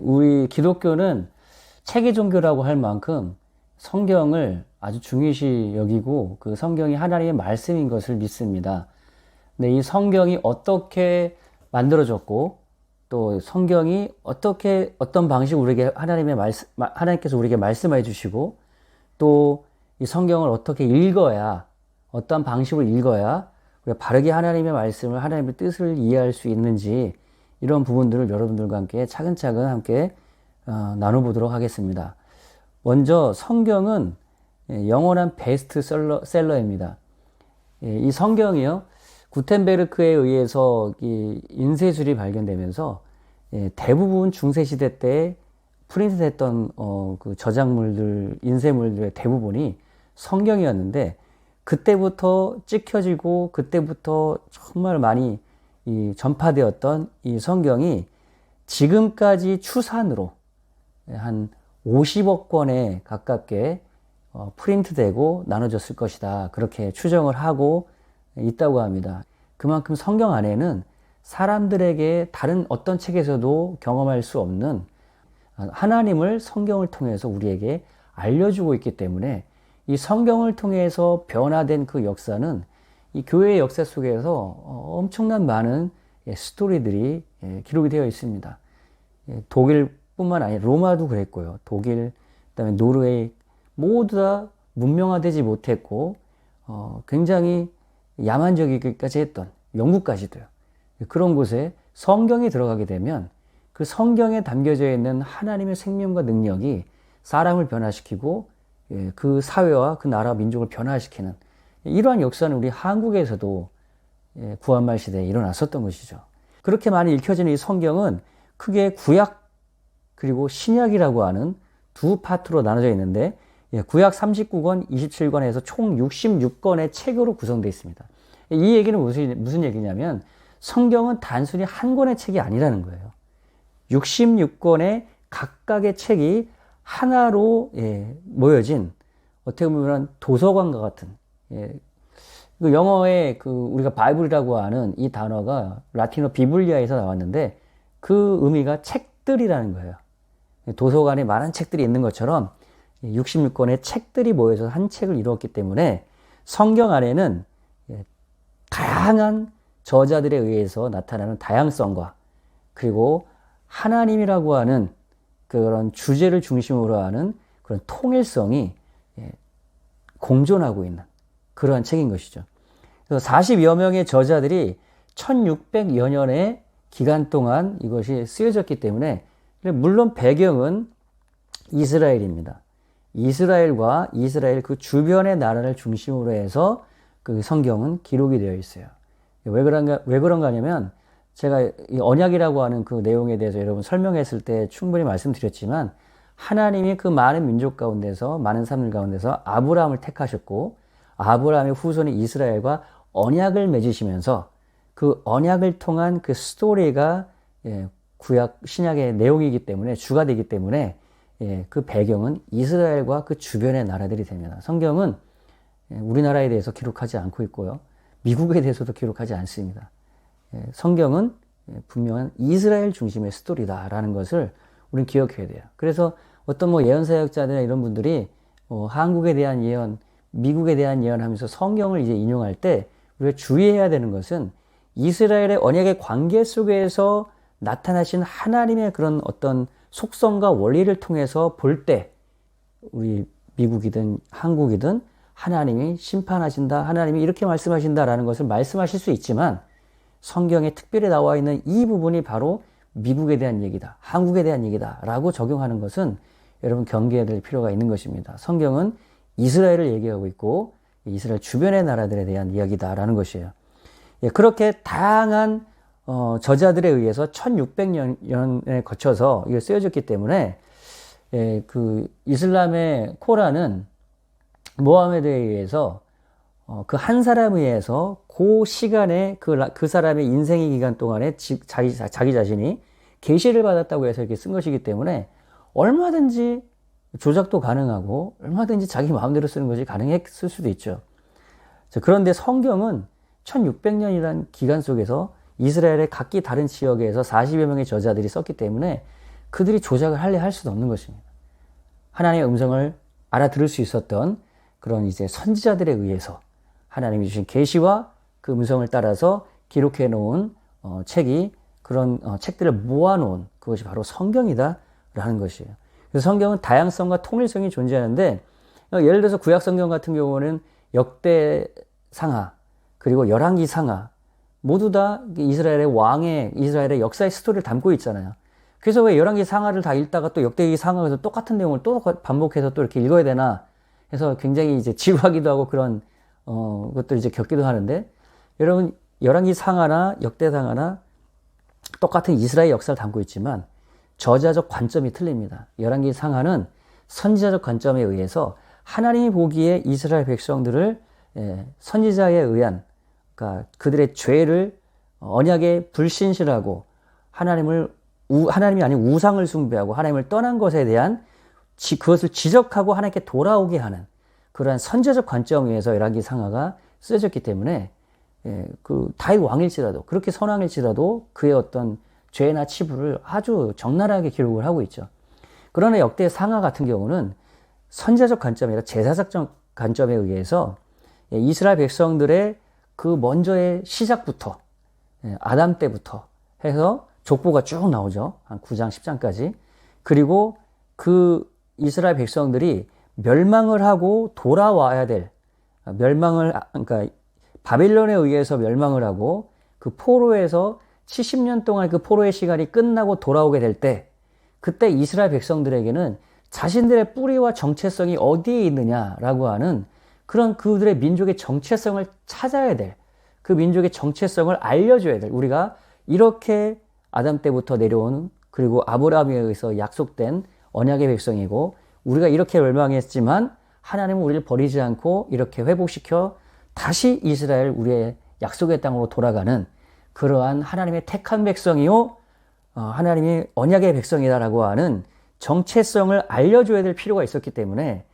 우리 기독교는 체계 종교라고 할 만큼 성경을 아주 중요시 여기고 그 성경이 하나님의 말씀인 것을 믿습니다. 근데 이 성경이 어떻게 만들어졌고 또 성경이 어떻게 어떤 방식으로 우리에게 하나님께서 우리에게 말씀해 주시고 또 이 성경을 어떻게 읽어야 어떤 방식으로 읽어야 우리가 바르게 하나님의 말씀을 하나님의 뜻을 이해할 수 있는지 이런 부분들을 여러분들과 함께 차근차근 함께 나눠보도록 하겠습니다. 먼저 성경은 영원한 베스트셀러입니다. 이 성경이요, 구텐베르크에 의해서 이 인쇄술이 발견되면서 대부분 중세시대 때 프린트됐던 그 저작물들, 인쇄물들의 대부분이 성경이었는데 그때부터 찍혀지고 그때부터 정말 많이 전파되었던 이 성경이 지금까지 추산으로 한 50억 권에 가깝게 프린트되고 나눠졌을 것이다. 그렇게 추정을 하고 있다고 합니다. 그만큼 성경 안에는 사람들에게 다른 어떤 책에서도 경험할 수 없는 하나님을 성경을 통해서 우리에게 알려주고 있기 때문에 이 성경을 통해서 변화된 그 역사는 이 교회의 역사 속에서 엄청난 많은 스토리들이 기록이 되어 있습니다. 독일뿐만 아니라 로마도 그랬고요. 독일, 그다음에 노르웨이 모두 다 문명화되지 못했고 굉장히 야만적이기까지 했던 영국까지도요. 그런 곳에 성경이 들어가게 되면 그 성경에 담겨져 있는 하나님의 생명과 능력이 사람을 변화시키고 그 사회와 그 나라 민족을 변화시키는 이러한 역사는 우리 한국에서도 구한말 시대에 일어났었던 것이죠. 그렇게 많이 읽혀지는 이 성경은 크게 구약 그리고 신약이라고 하는 두 파트로 나눠져 있는데 구약 39권, 27권에서 총 66권의 책으로 구성되어 있습니다. 이 얘기는 무슨 얘기냐면 성경은 단순히 한 권의 책이 아니라는 거예요. 66권의 각각의 책이 하나로 모여진 어떻게 보면 도서관과 같은 그 영어에 그 우리가 바이블이라고 하는 이 단어가 라틴어 비블리아에서 나왔는데 그 의미가 책들이라는 거예요. 도서관에 많은 책들이 있는 것처럼 66권의 책들이 모여서 한 책을 이루었기 때문에 성경 안에는 다양한 저자들에 의해서 나타나는 다양성과 그리고 하나님이라고 하는 그런 주제를 중심으로 하는 그런 통일성이 공존하고 있는 그러한 책인 것이죠. 그래서 40여 명의 저자들이 1600여 년의 기간 동안 이것이 쓰여졌기 때문에 물론 배경은 이스라엘입니다. 이스라엘과 이스라엘 그 주변의 나라를 중심으로 해서 그 성경은 기록이 되어 있어요. 왜 그런가 하냐면 제가 이 언약이라고 하는 그 내용에 대해서 여러분 설명했을 때 충분히 말씀드렸지만 하나님이 그 많은 민족 가운데서 많은 사람들 가운데서 아브라함을 택하셨고 아브라함의 후손인 이스라엘과 언약을 맺으시면서 그 언약을 통한 그 스토리가 구약 신약의 내용이기 때문에 주가 되기 때문에 그 배경은 이스라엘과 그 주변의 나라들이 됩니다. 성경은 우리나라에 대해서 기록하지 않고 있고요. 미국에 대해서도 기록하지 않습니다. 성경은 분명한 이스라엘 중심의 스토리다라는 것을 우리는 기억해야 돼요. 그래서 어떤 예언사역자들이나 이런 분들이 한국에 대한 예언, 미국에 대한 예언하면서 성경을 이제 인용할 때 우리가 주의해야 되는 것은 이스라엘의 언약의 관계 속에서 나타나신 하나님의 그런 어떤 속성과 원리를 통해서 볼 때 우리 미국이든 한국이든 하나님이 심판하신다, 하나님이 이렇게 말씀하신다라는 것을 말씀하실 수 있지만 성경에 특별히 나와 있는 이 부분이 바로 미국에 대한 얘기다, 한국에 대한 얘기다 라고 적용하는 것은 여러분 경계해야 될 필요가 있는 것입니다. 성경은 이스라엘을 얘기하고 있고 이스라엘 주변의 나라들에 대한 이야기다라는 것이에요. 그렇게 다양한 저자들에 의해서 1600년에 거쳐서 이게 쓰여졌기 때문에 그 이슬람의 코란은 모하메드에 의해서 그 한 사람에 의해서 그 시간에 그 사람의 인생의 기간 동안에 자기 자신이 계시를 받았다고 해서 이렇게 쓴 것이기 때문에 얼마든지 조작도 가능하고 얼마든지 자기 마음대로 쓰는 것이 가능했을 수도 있죠. 그런데 성경은 1600년이라는 기간 속에서 이스라엘의 각기 다른 지역에서 40여 명의 저자들이 썼기 때문에 그들이 조작을 할 수도 없는 것입니다. 하나님의 음성을 알아들을 수 있었던 그런 이제 선지자들에 의해서 하나님이 주신 계시와 그 음성을 따라서 기록해 놓은 책이 그런 책들을 모아놓은 그것이 바로 성경이다라는 것이에요. 그래서 성경은 다양성과 통일성이 존재하는데 예를 들어서 구약 성경 같은 경우는 역대상하 그리고 열왕기상하 모두 다 이스라엘의 역사의 스토리를 담고 있잖아요. 그래서 왜 열왕기상하를 다 읽다가 또 역대기상하에서 똑같은 내용을 또 반복해서 또 이렇게 읽어야 되나 해서 굉장히 이제 지루하기도 하고 그런 것들을 이제 겪기도 하는데, 여러분 열왕기상하나 역대상하나 똑같은 이스라엘 역사를 담고 있지만 저자적 관점이 틀립니다. 열왕기상하는 선지자적 관점에 의해서 하나님이 보기에 이스라엘 백성들을 선지자에 의한, 그러니까 그들의 죄를 언약에 불신실하고 하나님이 아닌 우상을 숭배하고 하나님을 떠난 것에 대한 그것을 지적하고 하나님께 돌아오게 하는 그러한 선지자적 관점에 의해서 열왕기상하가 쓰여졌기 때문에 그 다윗 왕일지라도, 그렇게 선왕일지라도 그의 어떤 죄나 치부를 아주 적나라하게 기록을 하고 있죠. 그러나 역대상하 같은 경우는 선지자적 관점이 아니라 제사적 관점에 의해서 이스라엘 백성들의 그 먼저의 시작부터 아담 때부터 해서 족보가 쭉 나오죠. 한 9장, 10장까지. 그리고 그 이스라엘 백성들이 멸망을 하고 돌아와야 될, 그러니까 바빌론에 의해서 멸망을 하고 그 포로에서 70년 동안 그 포로의 시간이 끝나고 돌아오게 될 때, 그때 이스라엘 백성들에게는 자신들의 뿌리와 정체성이 어디에 있느냐라고 하는 그런 그들의 민족의 정체성을 찾아야 될, 그 민족의 정체성을 알려줘야 될, 우리가 이렇게 아담 때부터 내려온, 그리고 아브라함에 의해서 약속된 언약의 백성이고, 우리가 이렇게 멸망했지만 하나님은 우리를 버리지 않고 이렇게 회복시켜 다시 이스라엘, 우리의 약속의 땅으로 돌아가는 그러한 하나님의 택한 백성이요, 하나님이 언약의 백성이다라고 하는 정체성을 알려줘야 될 필요가 있었기 때문에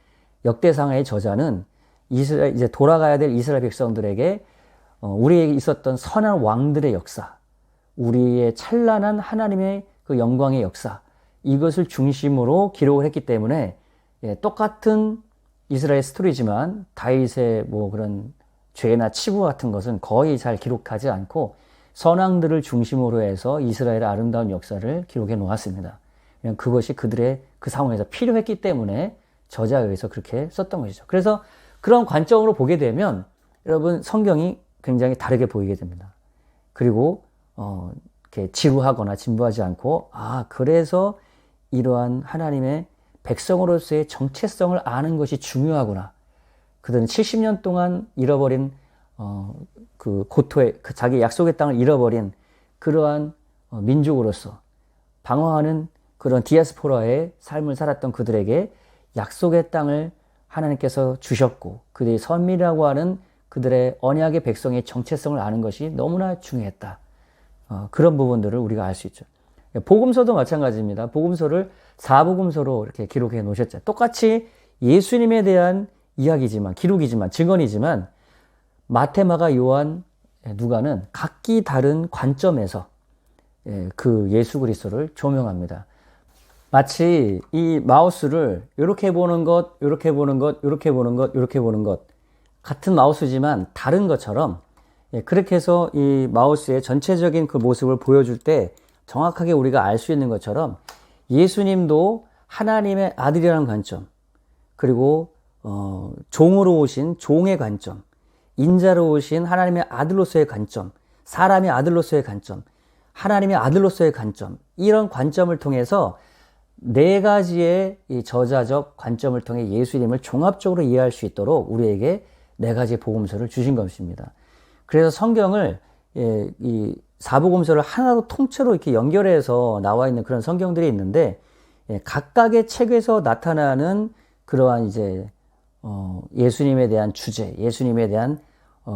역대상하의 저자는 이제 돌아가야 될 이스라엘 백성들에게 우리에게 있었던 선한 왕들의 역사, 우리의 찬란한 하나님의 그 영광의 역사, 이것을 중심으로 기록을 했기 때문에 똑같은 이스라엘 스토리지만 다윗의 뭐 그런 죄나 치부 같은 것은 거의 잘 기록하지 않고 선왕들을 중심으로 해서 이스라엘의 아름다운 역사를 기록해 놓았습니다. 그것이 그들의 그 상황에서 필요했기 때문에 저자에 의해서 그렇게 썼던 것이죠. 그래서 그런 관점으로 보게 되면 여러분 성경이 굉장히 다르게 보이게 됩니다. 그리고 이렇게 지루하거나 진부하지 않고, 그래서 이러한 하나님의 백성으로서의 정체성을 아는 것이 중요하구나. 그들은 70년 동안 잃어버린 그 고토의 자기 약속의 땅을 잃어버린 그러한 민족으로서 방황하는 그런 디아스포라의 삶을 살았던 그들에게 약속의 땅을 하나님께서 주셨고, 그들이 선민이라고 하는 그들의 언약의 백성의 정체성을 아는 것이 너무나 중요했다. 그런 부분들을 우리가 알 수 있죠. 복음서도 마찬가지입니다. 복음서를 4복음서로 이렇게 기록해 놓으셨죠. 똑같이 예수님에 대한 이야기지만, 기록이지만, 증언이지만 마태, 마가, 요한, 누가는 각기 다른 관점에서 그 예수 그리스도를 조명합니다. 마치 이 마우스를 이렇게 보는 것, 이렇게 보는 것, 이렇게 보는 것, 이렇게 보는 것, 같은 마우스지만 다른 것처럼, 그렇게 해서 이 마우스의 전체적인 그 모습을 보여줄 때 정확하게 우리가 알 수 있는 것처럼 예수님도 하나님의 아들이라는 관점, 그리고 종으로 오신 종의 관점, 인자로 오신 하나님의 아들로서의 관점, 사람의 아들로서의 관점, 하나님의 아들로서의 관점, 이런 관점을 통해서 네 가지의 이 저자적 관점을 통해 예수님을 종합적으로 이해할 수 있도록 우리에게 네 가지 복음서를 주신 것입니다. 그래서 성경을 이 사복음서를 하나로 통째로 이렇게 연결해서 나와 있는 그런 성경들이 있는데, 각각의 책에서 나타나는 그러한 이제 예수님에 대한 주제, 예수님에 대한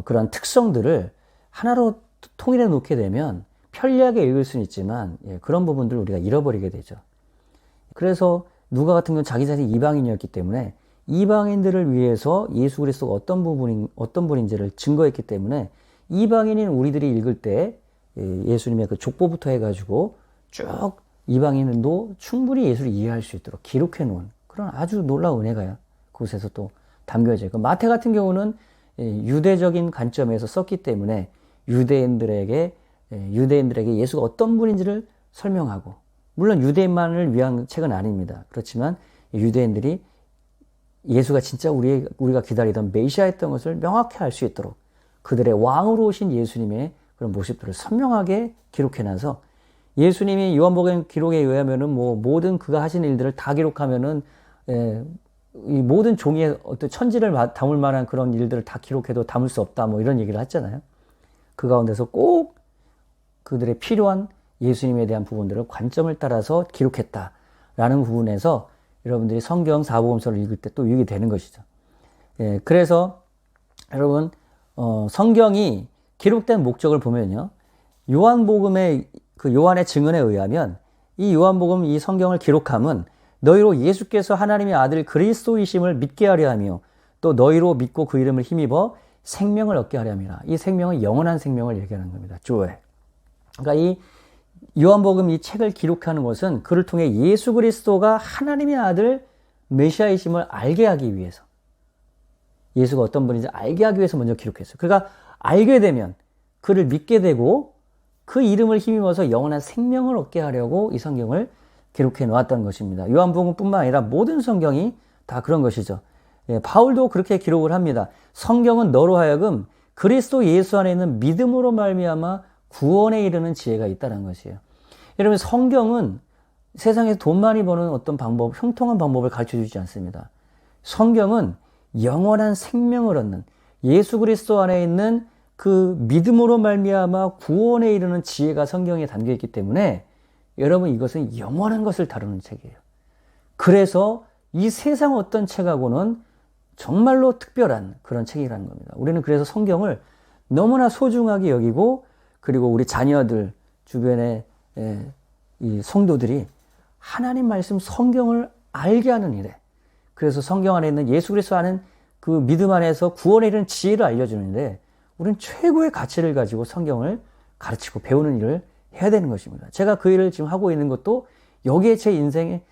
그런 특성들을 하나로 통일해 놓게 되면 편리하게 읽을 수는 있지만 그런 부분들을 우리가 잃어버리게 되죠. 그래서 누가 같은 경우는 자기 자신이 이방인이었기 때문에 이방인들을 위해서 예수 그리스도가 어떤 분인지를 증거했기 때문에 이방인인 우리들이 읽을 때 예수님의 그 족보부터 해가지고 쭉 이방인도 충분히 예수를 이해할 수 있도록 기록해 놓은 그런 아주 놀라운 은혜가 그곳에서 또 담겨져 있고, 마태 같은 경우는 유대적인 관점에서 썼기 때문에 유대인들에게 예수가 어떤 분인지를 설명하고, 물론 유대인만을 위한 책은 아닙니다. 그렇지만 유대인들이 예수가 진짜 우리가 기다리던 메시아였던 것을 명확히 알 수 있도록 그들의 왕으로 오신 예수님의 그런 모습들을 선명하게 기록해놔서, 예수님이 요한복음 기록에 의하면은 모든 그가 하신 일들을 다 기록하면은 이 모든 종이에 어떤 천지를 담을 만한 그런 일들을 다 기록해도 담을 수 없다, 이런 얘기를 했잖아요. 그 가운데서 꼭 그들의 필요한 예수님에 대한 부분들을 관점을 따라서 기록했다라는 부분에서 여러분들이 성경 사복음서를 읽을 때 또 유익이 되는 것이죠. 그래서 여러분, 성경이 기록된 목적을 보면요, 요한복음의 그 요한의 증언에 의하면 이 요한복음, 이 성경을 기록함은 너희로 예수께서 하나님의 아들 그리스도이심을 믿게 하려 하며, 또 너희로 믿고 그 이름을 힘입어 생명을 얻게 하려 함이라. 이 생명은 영원한 생명을 얘기하는 겁니다. 조에. 그러니까 이 요한복음 이 책을 기록하는 것은 그를 통해 예수 그리스도가 하나님의 아들 메시아이심을 알게 하기 위해서, 예수가 어떤 분인지 알게 하기 위해서 먼저 기록했어요. 그러니까 알게 되면 그를 믿게 되고 그 이름을 힘입어서 영원한 생명을 얻게 하려고 이 성경을 기록해 놓았던 것입니다. 요한복음뿐만 아니라 모든 성경이 다 그런 것이죠. 바울도 그렇게 기록을 합니다. 성경은 너로 하여금 그리스도 예수 안에 있는 믿음으로 말미암아 구원에 이르는 지혜가 있다는 것이에요. 여러분, 성경은 세상에서 돈 많이 버는 어떤 방법, 형통한 방법을 가르쳐 주지 않습니다. 성경은 영원한 생명을 얻는 예수 그리스도 안에 있는 그 믿음으로 말미암아 구원에 이르는 지혜가 성경에 담겨 있기 때문에 여러분, 이것은 영원한 것을 다루는 책이에요. 그래서 이 세상 어떤 책하고는 정말로 특별한 그런 책이라는 겁니다. 우리는 그래서 성경을 너무나 소중하게 여기고, 그리고 우리 자녀들 주변에 이 성도들이 하나님 말씀 성경을 알게 하는 일에, 그래서 성경 안에 있는 예수 그리스도 아는 그 믿음 안에서 구원에 이르는 지혜를 알려주는데, 우리는 최고의 가치를 가지고 성경을 가르치고 배우는 일을 해야 되는 것입니다. 제가 그 일을 지금 하고 있는 것도 여기에 제 인생에,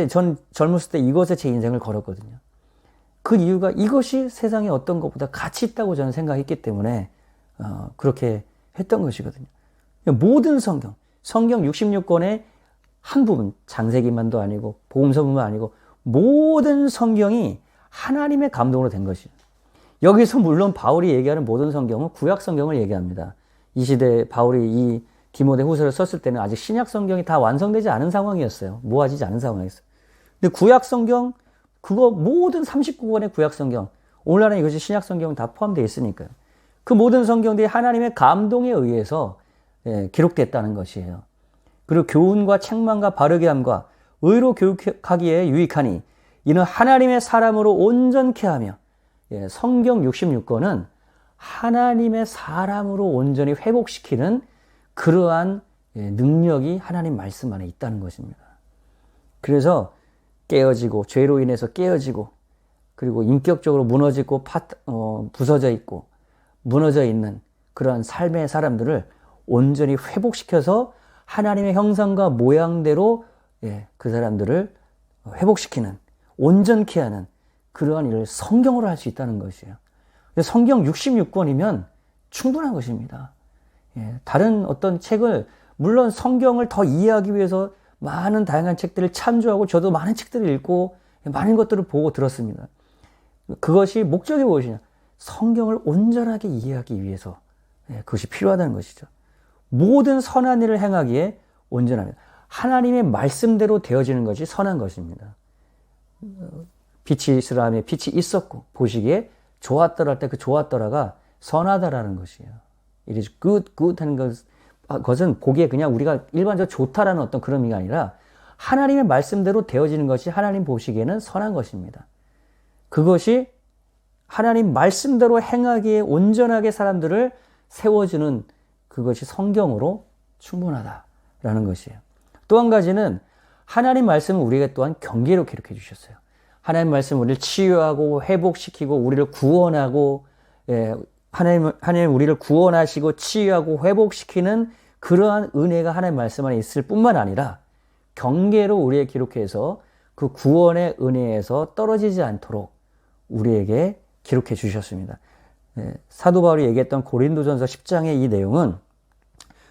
전 젊었을 때 이것에 제 인생을 걸었거든요. 그 이유가 이것이 세상에 어떤 것보다 가치 있다고 저는 생각했기 때문에 그렇게 했던 것이거든요. 모든 성경 66권의 한 부분, 창세기만도 아니고 복음서뿐만 아니고 모든 성경이 하나님의 감동으로 된 것이에요. 여기서 물론 바울이 얘기하는 모든 성경은 구약 성경을 얘기합니다. 이 시대에 바울이 이 디모데 후서를 썼을 때는 아직 신약 성경이 다 완성되지 않은 상황이었어요. 모아지지 않은 상황이었어요. 근데 구약 성경, 그거 모든 39권의 구약 성경, 오늘날은 이것이 신약 성경 다 포함되어 있으니까요. 그 모든 성경들이 하나님의 감동에 의해서 기록됐다는 것이에요. 그리고 교훈과 책망과 바르게 함과 의로 교육하기에 유익하니 이는 하나님의 사람으로 온전케 하며, 성경 66권은 하나님의 사람으로 온전히 회복시키는 그러한 능력이 하나님 말씀 안에 있다는 것입니다. 그래서 깨어지고, 죄로 인해서 깨어지고, 그리고 인격적으로 무너지고 부서져 있고 무너져 있는 그러한 삶의 사람들을 온전히 회복시켜서 하나님의 형상과 모양대로 그 사람들을 회복시키는, 온전케 하는 그러한 일을 성경으로 할 수 있다는 것이에요. 성경 66권이면 충분한 것입니다. 다른 어떤 책을, 물론 성경을 더 이해하기 위해서 많은 다양한 책들을 참조하고 저도 많은 책들을 읽고 많은 것들을 보고 들었습니다. 그것이 목적이 무엇이냐? 성경을 온전하게 이해하기 위해서 그것이 필요하다는 것이죠. 모든 선한 일을 행하기에 온전합니다. 하나님의 말씀대로 되어지는 것이 선한 것입니다. 빛이 있으라 하며 빛이 있었고 보시기에 좋았더라 할 때 그 좋았더라가 선하다라는 것이에요. It is good, good 하는 것은 보기에 그냥 우리가 일반적으로 좋다라는 어떤 그런 의미가 아니라 하나님의 말씀대로 되어지는 것이 하나님 보시기에는 선한 것입니다. 그것이 하나님 말씀대로 행하기에 온전하게 사람들을 세워주는 그것이 성경으로 충분하다라는 것이에요. 또 한 가지는 하나님 말씀은 우리에게 또한 경계로 기록해 주셨어요. 하나님 말씀은 우리를 치유하고 회복시키고 우리를 구원하고, 하나님 우리를 구원하시고 치유하고 회복시키는 그러한 은혜가 하나님 말씀 안에 있을 뿐만 아니라 경계로 우리에게 기록해서 그 구원의 은혜에서 떨어지지 않도록 우리에게 기록해 주셨습니다. 사도 바울이 얘기했던 고린도전서 10장의 이 내용은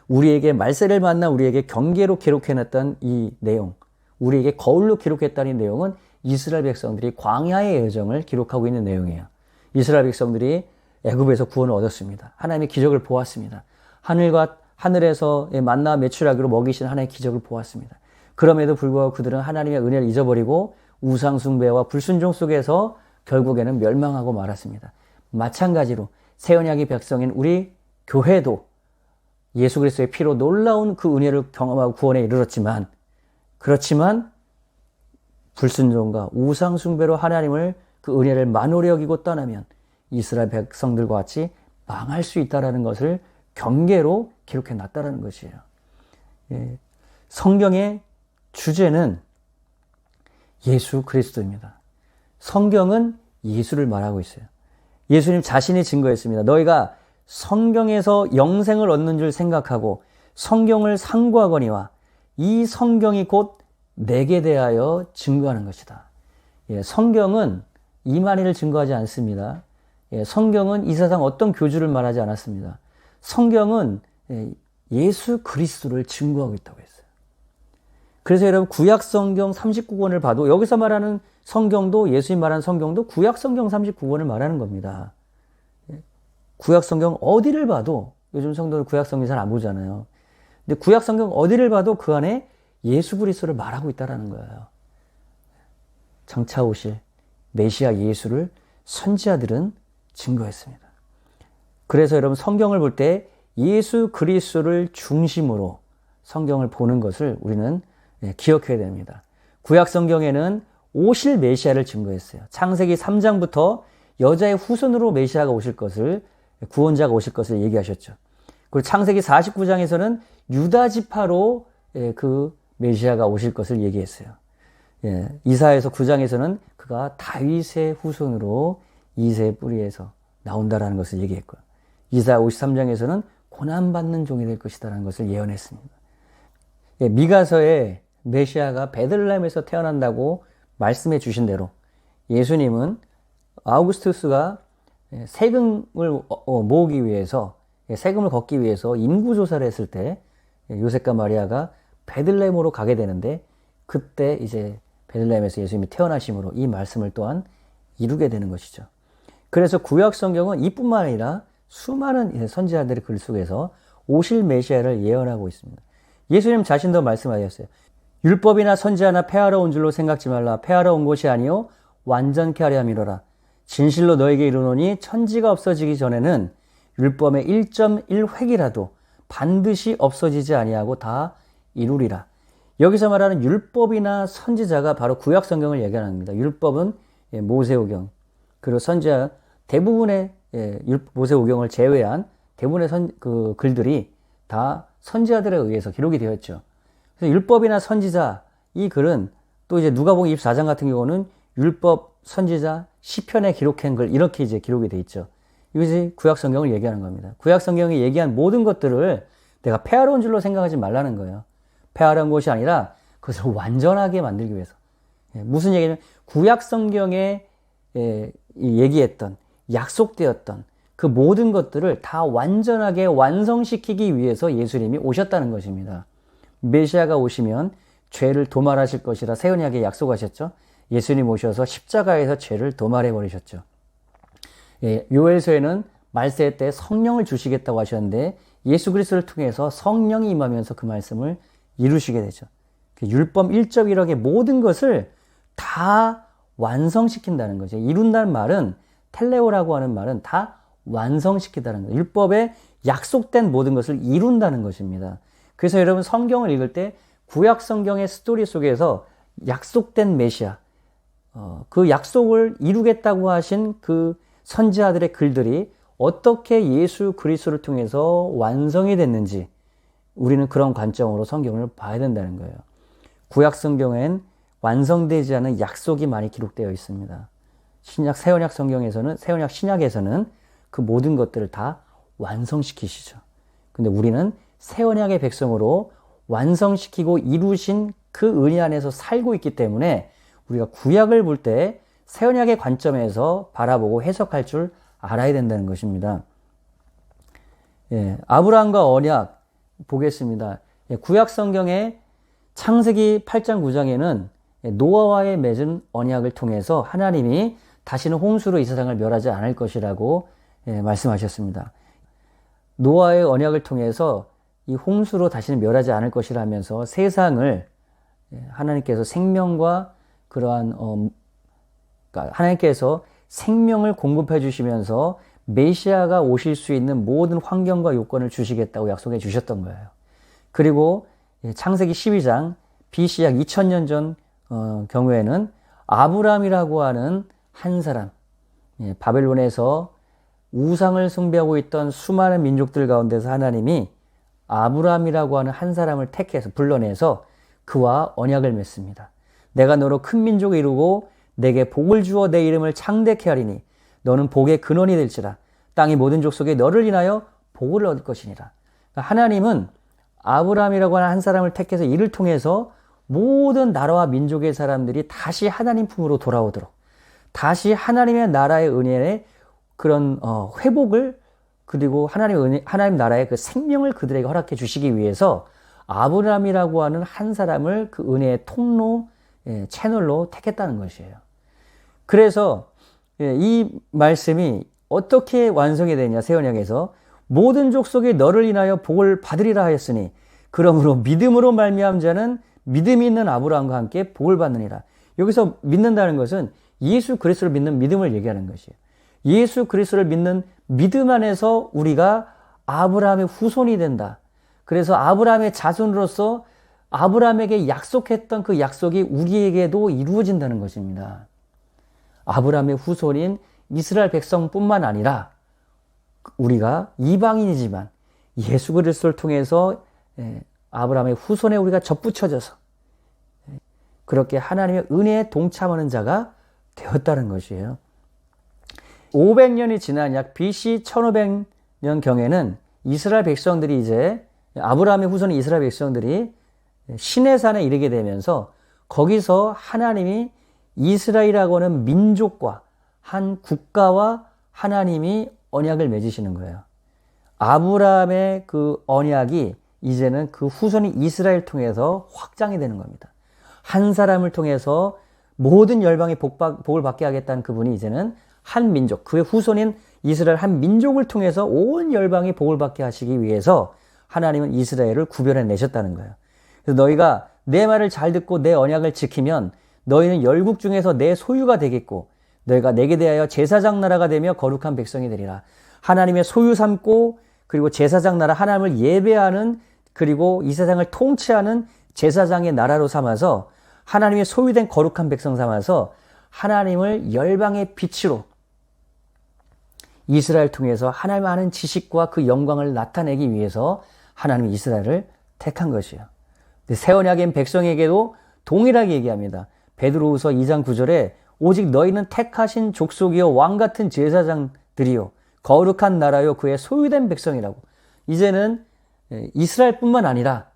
우리에게 말세를 만나 우리에게 경계로 기록해놨던 이 내용, 우리에게 거울로 기록했다는 이 내용은 이스라엘 백성들이 광야의 여정을 기록하고 있는 내용이에요. 이스라엘 백성들이 애굽에서 구원을 얻었습니다. 하나님의 기적을 보았습니다. 하늘에서 만나 매출하기로 먹이신 하나님의 기적을 보았습니다. 그럼에도 불구하고 그들은 하나님의 은혜를 잊어버리고 우상 숭배와 불순종 속에서 결국에는 멸망하고 말았습니다. 마찬가지로 새 언약의 백성인 우리 교회도 예수 그리스도의 피로 놀라운 그 은혜를 경험하고 구원에 이르렀지만, 그렇지만 불순종과 우상 숭배로 하나님을 그 은혜를 만홀히 여기고 떠나면 이스라엘 백성들과 같이 망할 수 있다는 것을 경계로 기록해 놨다는 것이에요. 성경의 주제는 예수 그리스도입니다. 성경은 예수를 말하고 있어요. 예수님 자신이 증거했습니다. 너희가 성경에서 영생을 얻는 줄 생각하고 성경을 상고하거니와 이 성경이 곧 내게 대하여 증거하는 것이다. 성경은 이만희를 증거하지 않습니다. 성경은 이 세상 어떤 교주를 말하지 않았습니다. 성경은 예수 그리스도를 증거하고 있다고 했어요. 그래서 여러분 구약 성경 39권을 봐도 여기서 말하는 성경도 예수님 말하는 성경도 구약 성경 39권을 말하는 겁니다. 구약 성경 어디를 봐도 요즘 성도는 구약 성경 잘 안 보잖아요. 근데 구약 성경 어디를 봐도 그 안에 예수 그리스도를 말하고 있다라는 거예요. 장차 오실 메시아 예수를 선지자들은 증거했습니다. 그래서 여러분 성경을 볼 때 예수 그리스도를 중심으로 성경을 보는 것을 우리는 기억해야 됩니다. 구약 성경에는 오실 메시아를 증거했어요. 창세기 3장부터 여자의 후손으로 메시아가 오실 것을, 구원자가 오실 것을 얘기하셨죠. 그리고 창세기 49장에서는 유다 지파로 그 메시아가 오실 것을 얘기했어요. 이사야서 9장에서는 그가 다윗의 후손으로 이새의 뿌리에서 나온다라는 것을 얘기했고요. 이사야 53장에서는 고난받는 종이 될 것이다라는 것을 예언했습니다. 미가서에 메시아가 베들레헴에서 태어난다고 말씀해 주신 대로 예수님은 아우구스투스가 세금을 모으기 위해서, 세금을 걷기 위해서 인구조사를 했을 때 요셉과 마리아가 베들레헴으로 가게 되는데, 그때 이제 베들레헴에서 예수님이 태어나심으로 이 말씀을 또한 이루게 되는 것이죠. 그래서 구약 성경은 이뿐만 아니라 수많은 선지자들의 글 속에서 오실 메시아를 예언하고 있습니다. 예수님 자신도 말씀하셨어요. 율법이나 선지자나 폐하러 온 줄로 생각지 말라. 폐하러 온 것이 아니요 완전케 하려 함이로라. 진실로 너에게 이르노니 천지가 없어지기 전에는 율법의 1.1획이라도 반드시 없어지지 아니하고 다 이루리라. 여기서 말하는 율법이나 선지자가 바로 구약 성경을 얘기합니다. 율법은 모세오경, 그리고 선지자 대부분의 모세오경을 제외한 대부분의 그 글들이 다 선지자들에 의해서 기록이 되었죠. 그래서 율법이나 선지자, 이 글은 또 이제 누가복음 24장 같은 경우는 율법, 선지자, 시편에 기록한 글, 이렇게 이제 기록이 돼 있죠. 이것이 구약 성경을 얘기하는 겁니다. 구약 성경이 얘기한 모든 것들을 내가 폐하러 온 줄로 생각하지 말라는 거예요. 폐하러 온 것이 아니라 그것을 완전하게 만들기 위해서. 무슨 얘기냐면 구약 성경에 얘기했던, 약속되었던 그 모든 것들을 다 완전하게 완성시키기 위해서 예수님이 오셨다는 것입니다. 메시아가 오시면 죄를 도말하실 것이라 새 언약에 약속하셨죠. 예수님 오셔서 십자가에서 죄를 도말해 버리셨죠. 요엘서에는 말세 때 성령을 주시겠다고 하셨는데 예수 그리스도를 통해서 성령이 임하면서 그 말씀을 이루시게 되죠. 율법 1.1억의 모든 것을 다 완성시킨다는 거죠. 이룬다는 말은, 텔레오라고 하는 말은 다 완성시키다는 거예요. 율법에 약속된 모든 것을 이룬다는 것입니다. 그래서 여러분 성경을 읽을 때 구약 성경의 스토리 속에서 약속된 메시아, 그 약속을 이루겠다고 하신 그 선지자들의 글들이 어떻게 예수 그리스도를 통해서 완성이 됐는지 우리는 그런 관점으로 성경을 봐야 된다는 거예요. 구약 성경엔 완성되지 않은 약속이 많이 기록되어 있습니다. 새 언약 성경에서는, 새 언약 신약에서는 그 모든 것들을 다 완성시키시죠. 근데 우리는 새 언약의 백성으로 완성시키고 이루신 그 은혜 안에서 살고 있기 때문에 우리가 구약을 볼 때 새 언약의 관점에서 바라보고 해석할 줄 알아야 된다는 것입니다. 아브라함과 언약 보겠습니다. 구약 성경의 창세기 8장 9장에는 노아와의 맺은 언약을 통해서 하나님이 다시는 홍수로 이 세상을 멸하지 않을 것이라고 말씀하셨습니다. 노아의 언약을 통해서 이 홍수로 다시는 멸하지 않을 것이라면서 세상을 하나님께서 생명과 그러한 그러니까 하나님께서 생명을 공급해 주시면서 메시아가 오실 수 있는 모든 환경과 요건을 주시겠다고 약속해 주셨던 거예요. 그리고 창세기 12장 BC 약 2000년 전 경우에는 아브람이라고 하는 한 사람, 바벨론에서 우상을 숭배하고 있던 수많은 민족들 가운데서 하나님이 아브람이라고 하는 한 사람을 택해서 불러내서 그와 언약을 맺습니다. 내가 너로 큰 민족을 이루고 내게 복을 주어 내 이름을 창대케 하리니 너는 복의 근원이 될지라. 땅의 모든 족속에 너를 인하여 복을 얻을 것이니라. 그러니까 하나님은 아브람이라고 하는 한 사람을 택해서 이를 통해서 모든 나라와 민족의 사람들이 다시 하나님 품으로 돌아오도록, 다시 하나님의 나라의 은혜의 그런 회복을, 그리고 하나님 나라의 그 생명을 그들에게 허락해 주시기 위해서 아브람이라고 하는 한 사람을 그 은혜의 통로, 채널로 택했다는 것이에요. 그래서 이 말씀이 어떻게 완성이 되냐, 새 언약에서 모든 족속이 너를 인하여 복을 받으리라 하였으니 그러므로 믿음으로 말미암은 자는 믿음이 있는 아브라함과 함께 복을 받느니라. 여기서 믿는다는 것은 예수 그리스도를 믿는 믿음을 얘기하는 것이에요. 예수 그리스도를 믿는 믿음 안에서 우리가 아브라함의 후손이 된다. 그래서 아브라함의 자손으로서 아브라함에게 약속했던 그 약속이 우리에게도 이루어진다는 것입니다. 아브라함의 후손인 이스라엘 백성뿐만 아니라 우리가 이방인이지만 예수 그리스도를 통해서 아브라함의 후손에 우리가 접붙여져서 그렇게 하나님의 은혜에 동참하는 자가 되었다는 것이에요. 500년이 지난 약 BC 1500년 경에는 이스라엘 백성들이 이제 아브라함의 후손인 이스라엘 백성들이 시내산에 이르게 되면서 거기서 하나님이 이스라엘이라고 하는 민족과 한 국가와 하나님이 언약을 맺으시는 거예요. 아브라함의 그 언약이 이제는 그 후손인 이스라엘 통해서 확장이 되는 겁니다. 한 사람을 통해서 모든 열방이 복을 받게 하겠다는 그분이 이제는 한 민족, 그의 후손인 이스라엘 한 민족을 통해서 온 열방이 복을 받게 하시기 위해서 하나님은 이스라엘을 구별해 내셨다는 거예요. 그래서 너희가 내 말을 잘 듣고 내 언약을 지키면 너희는 열국 중에서 내 소유가 되겠고 너희가 내게 대하여 제사장 나라가 되며 거룩한 백성이 되리라. 하나님의 소유 삼고 그리고 제사장 나라, 하나님을 예배하는, 그리고 이 세상을 통치하는 제사장의 나라로 삼아서 하나님의 소유된 거룩한 백성 삼아서 하나님을 열방의 빛으로 이스라엘 통해서 하나님 아는 지식과 그 영광을 나타내기 위해서 하나님이 이스라엘을 택한 것이에요. 새 언약인 백성에게도 동일하게 얘기합니다. 베드로후서 2장 9절에 오직 너희는 택하신 족속이요 왕 같은 제사장들이요 거룩한 나라요 그의 소유된 백성이라고. 이제는 이스라엘뿐만 아니라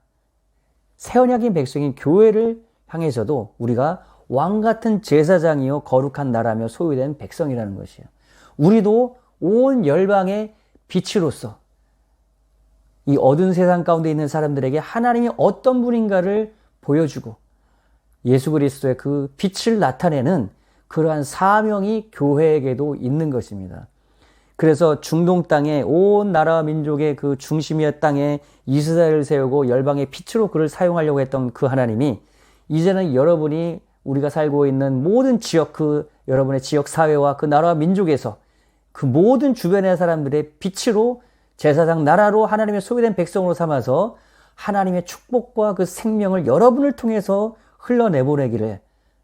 새 언약인 백성인 교회를 향해서도 우리가 왕 같은 제사장이요 거룩한 나라며 소유된 백성이라는 것이에요. 우리도 온 열방의 빛으로서 이 어두운 세상 가운데 있는 사람들에게 하나님이 어떤 분인가를 보여주고 예수 그리스도의 그 빛을 나타내는 그러한 사명이 교회에게도 있는 것입니다. 그래서 중동 땅에 온 나라와 민족의 그 중심이었 땅에 이스라엘을 세우고 열방의 빛으로 그를 사용하려고 했던 그 하나님이 이제는 여러분이 우리가 살고 있는 모든 지역, 그 여러분의 지역 사회와 그 나라와 민족에서 그 모든 주변의 사람들의 빛으로 제사장 나라로 하나님의 소유된 백성으로 삼아서 하나님의 축복과 그 생명을 여러분을 통해서 흘러내보내기를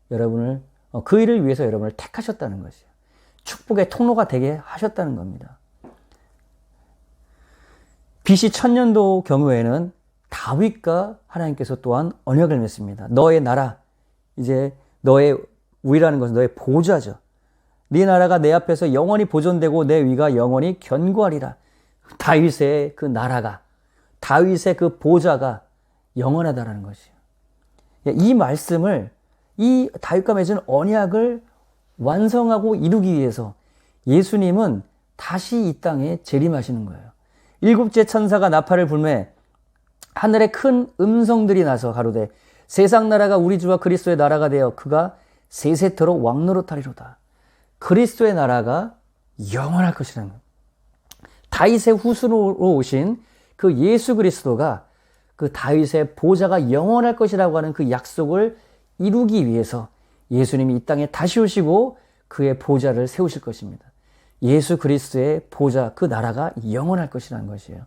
여러분을 그 일을 위해서 여러분을 택하셨다는 것이에요. 축복의 통로가 되게 하셨다는 겁니다. BC 1000년도 경우에는 다윗과 하나님께서 또한 언약을 맺습니다. 너의 나라, 이제 너의 위라는 것은 너의 보좌죠. 네 나라가 내 앞에서 영원히 보존되고 내 위가 영원히 견고하리라. 다윗의 그 나라가, 다윗의 그 보좌가 영원하다라는 것이에요. 이 말씀을, 이 다윗과 맺은 언약을 완성하고 이루기 위해서 예수님은 다시 이 땅에 재림하시는 거예요. 일곱째 천사가 나팔을 불매 하늘에 큰 음성들이 나서 가로되 세상 나라가 우리 주와 그리스도의 나라가 되어 그가 세세토록 왕노릇하리로다. 그리스도의 나라가 영원할 것이라는 거예요. 다윗의 후손으로 오신 그 예수 그리스도가 그 다윗의 보좌가 영원할 것이라고 하는 그 약속을 이루기 위해서 예수님이 이 땅에 다시 오시고 그의 보좌를 세우실 것입니다. 예수 그리스도의 보좌, 그 나라가 영원할 것이라는 것이에요.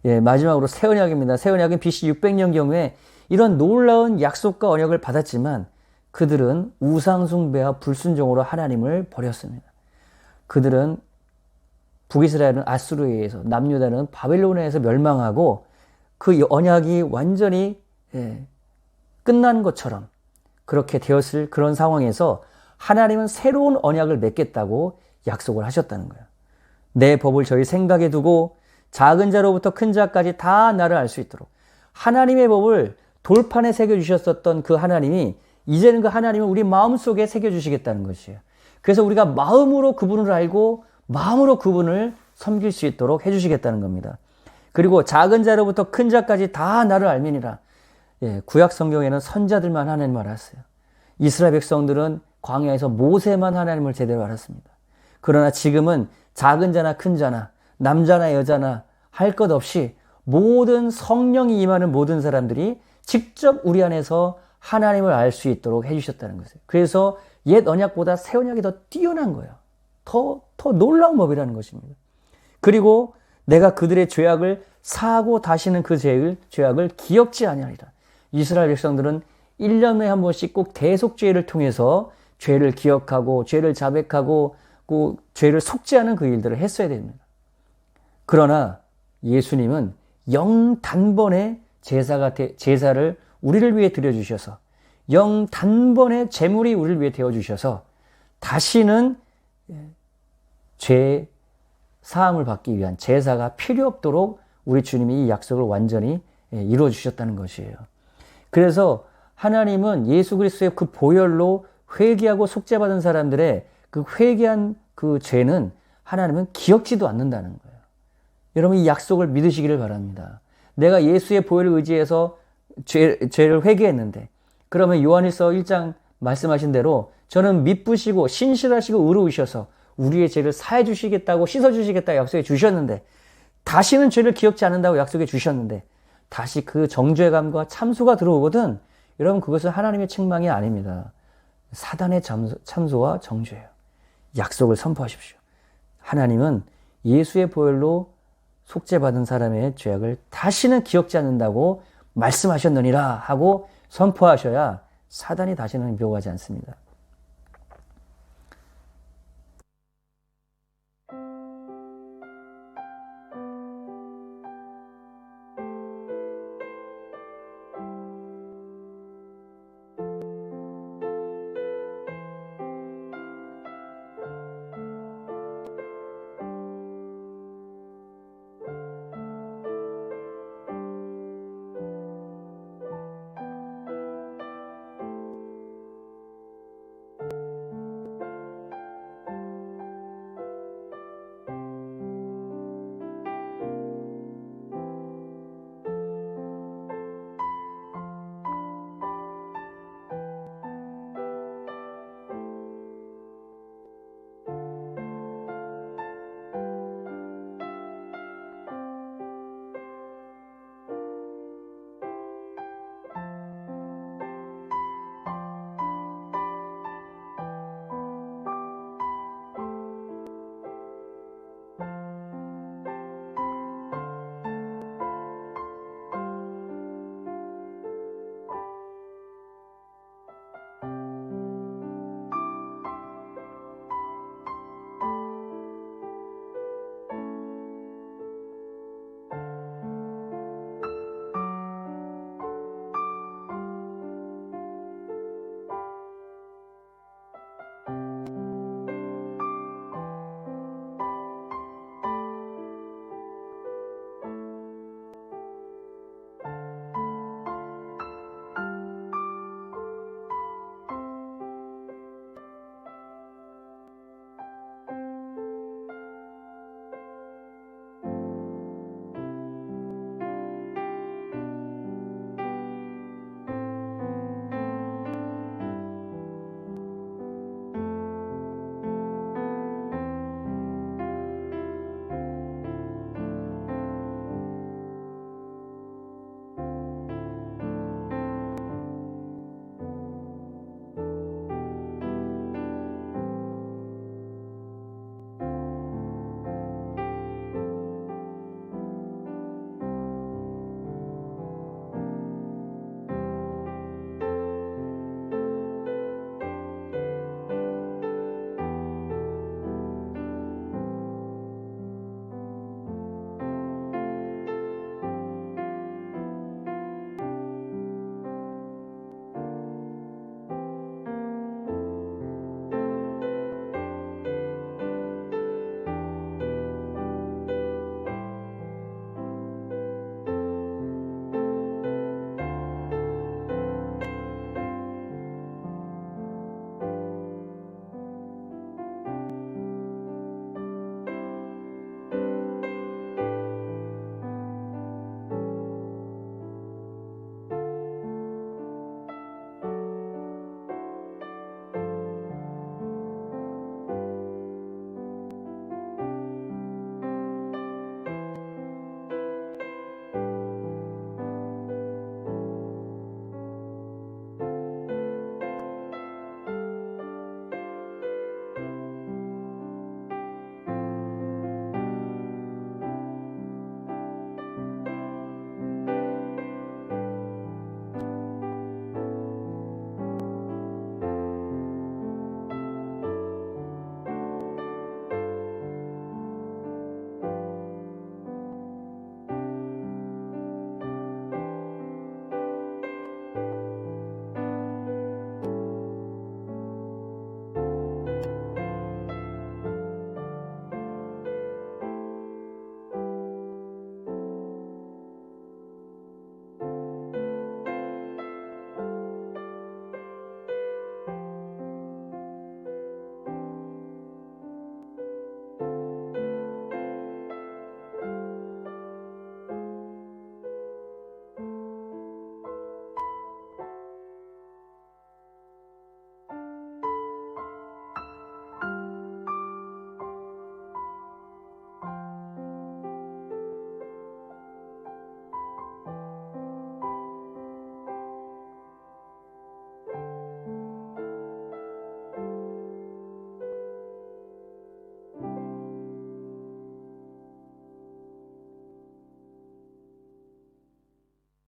예, 마지막으로 새 언약입니다. 새 언약은 BC 600년 경우에 이런 놀라운 약속과 언약을 받았지만 그들은 우상 숭배와 불순종으로 하나님을 버렸습니다. 그들은 북이스라엘은 아수르에 의해서, 남유다는 바벨론에 의해서 멸망하고 그 언약이 완전히 끝난 것처럼 그렇게 되었을 그런 상황에서 하나님은 새로운 언약을 맺겠다고 약속을 하셨다는 거예요. 내 법을 저희 생각에 두고 작은 자로부터 큰 자까지 다 나를 알 수 있도록 하나님의 법을 돌판에 새겨주셨었던 그 하나님이 이제는 그 하나님을 우리 마음속에 새겨주시겠다는 것이에요. 그래서 우리가 마음으로 그분을 알고 마음으로 그분을 섬길 수 있도록 해주시겠다는 겁니다. 그리고 작은 자로부터 큰 자까지 다 나를 알미니라. 예, 구약 성경에는 선자들만 하나님을 알았어요. 이스라엘 백성들은 광야에서 모세만 하나님을 제대로 알았습니다. 그러나 지금은 작은 자나 큰 자나 남자나 여자나 할 것 없이 모든 성령이 임하는 모든 사람들이 직접 우리 안에서 하나님을 알 수 있도록 해주셨다는 것이에요. 그래서 옛 언약보다 새 언약이 더 뛰어난 거예요. 더 놀라운 법이라는 것입니다. 그리고 내가 그들의 죄악을 사하고 다시는 그 죄악을 기억지 아니하리라. 이스라엘 백성들은 1년에 한 번씩 꼭 대속죄를 통해서 죄를 기억하고 죄를 자백하고 그 죄를 속죄하는 그 일들을 했어야 됩니다. 그러나 예수님은 영단번에 제사를 우리를 위해 드려주셔서 영단번에 제물이 우리를 위해 되어주셔서 다시는 죄 사함을 받기 위한 제사가 필요 없도록 우리 주님이 이 약속을 완전히 이루어 주셨다는 것이에요. 그래서 하나님은 예수 그리스도의 그 보혈로 회개하고 속죄받은 사람들의 그 회개한 그 죄는 하나님은 기억지도 않는다는 거예요. 여러분 이 약속을 믿으시기를 바랍니다. 내가 예수의 보혈을 의지해서 죄를 회개했는데 그러면 요한일서 1장 말씀하신 대로 저는 미쁘시고 신실하시고 의로우셔서 우리의 죄를 사해 주시겠다고 씻어 주시겠다고 약속해 주셨는데 다시는 죄를 기억지 않는다고 약속해 주셨는데 다시 그 정죄감과 참소가 들어오거든 여러분 그것은 하나님의 책망이 아닙니다. 사단의 참소와 정죄예요. 약속을 선포하십시오. 하나님은 예수의 보혈로 속죄받은 사람의 죄악을 다시는 기억지 않는다고 말씀하셨느니라 하고 선포하셔야 사단이 다시는 미혹하지 않습니다.